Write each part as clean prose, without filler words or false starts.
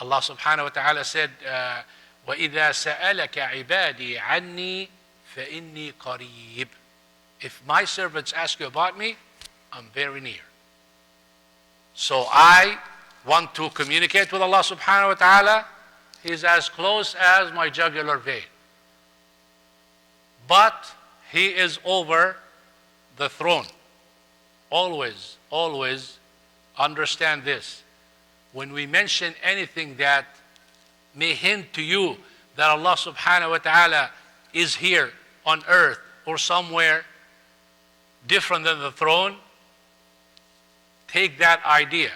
Allah subhanahu wa ta'ala said, وَإِذَا سَأَلَكَ عِبَادِي عَنِّي فَإِنِّي قَرِيبٌ. If my servants ask you about me, I'm very near. So I want to communicate with Allah subhanahu wa ta'ala. He's as close as my jugular vein. But He is over the throne. Always, always understand this. When we mention anything that may hint to you that Allah subhanahu wa ta'ala is here on earth or somewhere different than the throne, take that idea.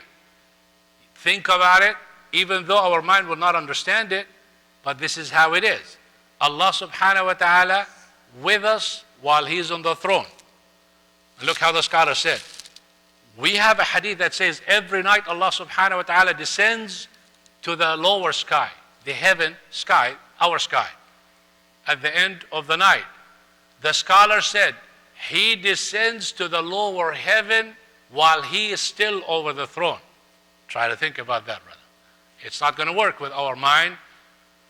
Think about it, even though our mind will not understand it, but this is how it is. Allah subhanahu wa ta'ala with us while He's on the throne. And look how the scholar said. We have a hadith that says every night Allah subhanahu wa ta'ala descends to the lower sky, the heaven sky, our sky, at the end of the night. The scholar said He descends to the lower heaven while He is still over the throne. Try to think about that, brother. It's not going to work with our mind.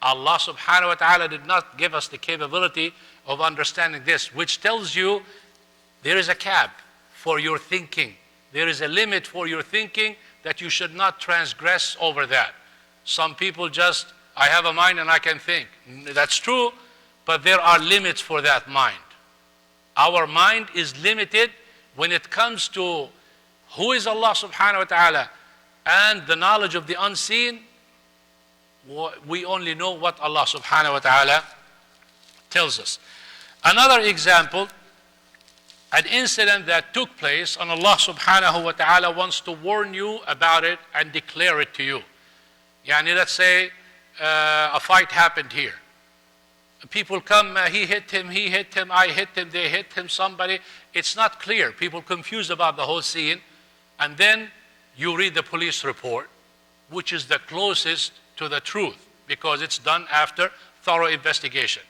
Allah subhanahu wa ta'ala did not give us the capability of understanding this, which tells you there is a cap for your thinking. There is a limit for your thinking that you should not transgress over that. Some people just, I have a mind and I can think. That's true, but there are limits for that mind. Our mind is limited when it comes to who is Allah subhanahu wa ta'ala and the knowledge of the unseen. We only know what Allah subhanahu wa ta'ala tells us. Another example, an incident that took place and Allah subhanahu wa ta'ala wants to warn you about it and declare it to you. Yani let's say a fight happened here. People come, he hit him, I hit him, they hit him, somebody. It's not clear. People confused about the whole scene. And then you read the police report, which is the closest to the truth because it's done after thorough investigation.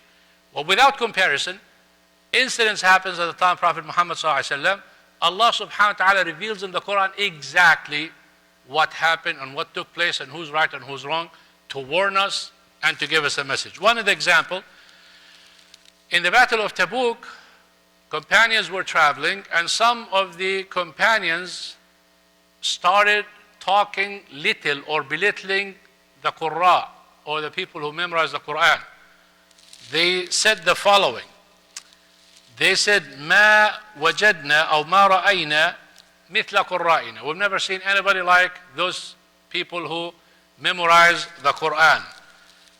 Well, without comparison, incidents happens at the time of Prophet Muhammad ﷺ. Allah subhanahu wa ta'ala reveals in the Quran exactly what happened and what took place and who's right and who's wrong to warn us and to give us a message. One of the example, in the Battle of Tabuk, companions were traveling and some of the companions started talking little or belittling the Qurra or the people who memorize the Quran. They said the following. They said, ما وجدنا أو ما رأينا مثل قرائنا. We've never seen anybody like those people who memorize the Quran.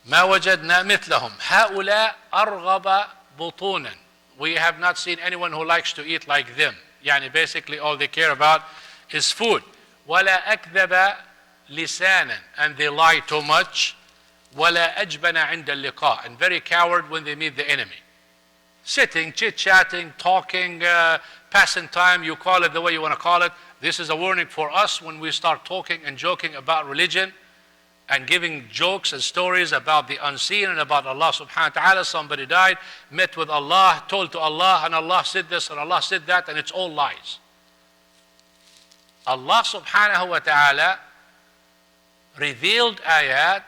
ما وجدنا مثلهم هؤلاء أرغب بطونا. We have not seen anyone who likes to eat like them. Yani basically all they care about is food. ولا أكذب لسانا. And they lie too much. ولا أجبن عند اللقاء. And very coward when they meet the enemy. Sitting, chit-chatting, talking, passing time, you call it the way you want to call it. This is a warning for us when we start talking and joking about religion and giving jokes and stories about the unseen and about Allah subhanahu wa ta'ala. Somebody died, met with Allah, told to Allah, and Allah said this and Allah said that, and it's all lies. Allah subhanahu wa ta'ala revealed ayat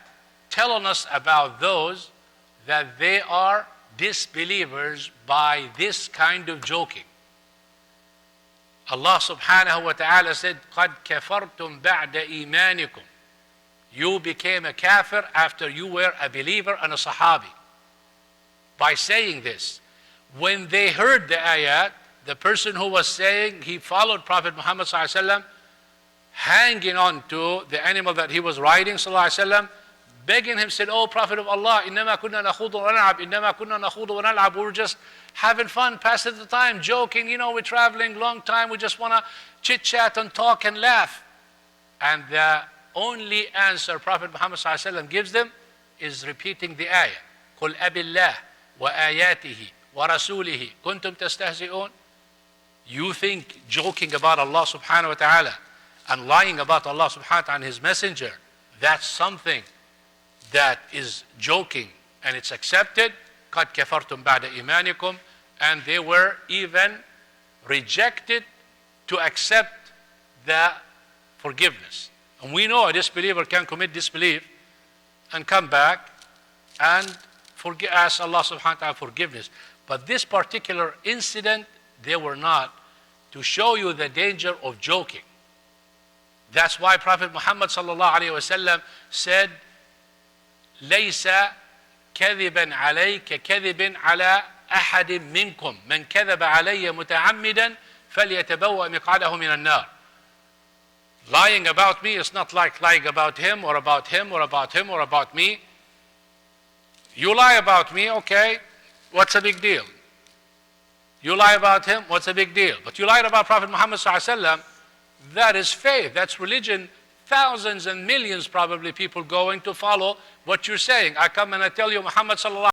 telling us about those that they are disbelievers by this kind of joking. Allah subhanahu wa ta'ala said, قَدْ كَفَرْتُمْ بَعْدَ إِيمَانِكُمْ. You became a kafir after you were a believer and a sahabi. By saying this, when they heard the ayat, the person who was saying he followed Prophet Muhammad sallallahu alaihi wasallam, hanging on to the animal that he was riding sallallahu alaihi wasallam, begging him, said, "Oh Prophet of Allah, إنما كنا نخوض ونلعب, إنما كنا نخوض ونلعب." We were just having fun, passing the time, joking. You know, we're traveling long time. We just want to chit chat and talk and laugh. And the only answer Prophet Muhammad sallallahu alaihi wasallam gives them is repeating the ayah. قل أبي الله وآياته ورسوله كنتم تستهزئون. You think joking about Allah subhanahu wa ta'ala and lying about Allah subhanahu wa ta'ala and His Messenger, that's something that is joking and it's accepted. قَدْ كَفَرْتُمْ بَعْدَ إِيمَانِكُمْ. And they were even rejected to accept the forgiveness. And we know a disbeliever can commit disbelief and come back and ask Allah subhanahu wa ta'ala forgiveness. But this particular incident, they were not, to show you the danger of joking. That's why Prophet Muhammad sallallahu alayhi wa sallam said, لَيْسَ كَذِبًا عَلَيْكَ كَذِبٍ عَلَى أَحَدٍ مِّنْكُمْ مَنْ كَذَبَ عَلَيَّ مُتَعَمِّدًا فَلْيَتَبَوَّأْ مِقْعَدَهُ مِنَ النَّارِ. Lying about me is not like lying about him or about him or about him or about me. You lie about me, okay, what's a big deal? You lie about him, what's a big deal? But you lied about Prophet Muhammad sallallahu alaihi wasallam, that is faith, that's religion. Thousands and millions probably people going to follow what you're saying. I come and I tell you Muhammad sallallahu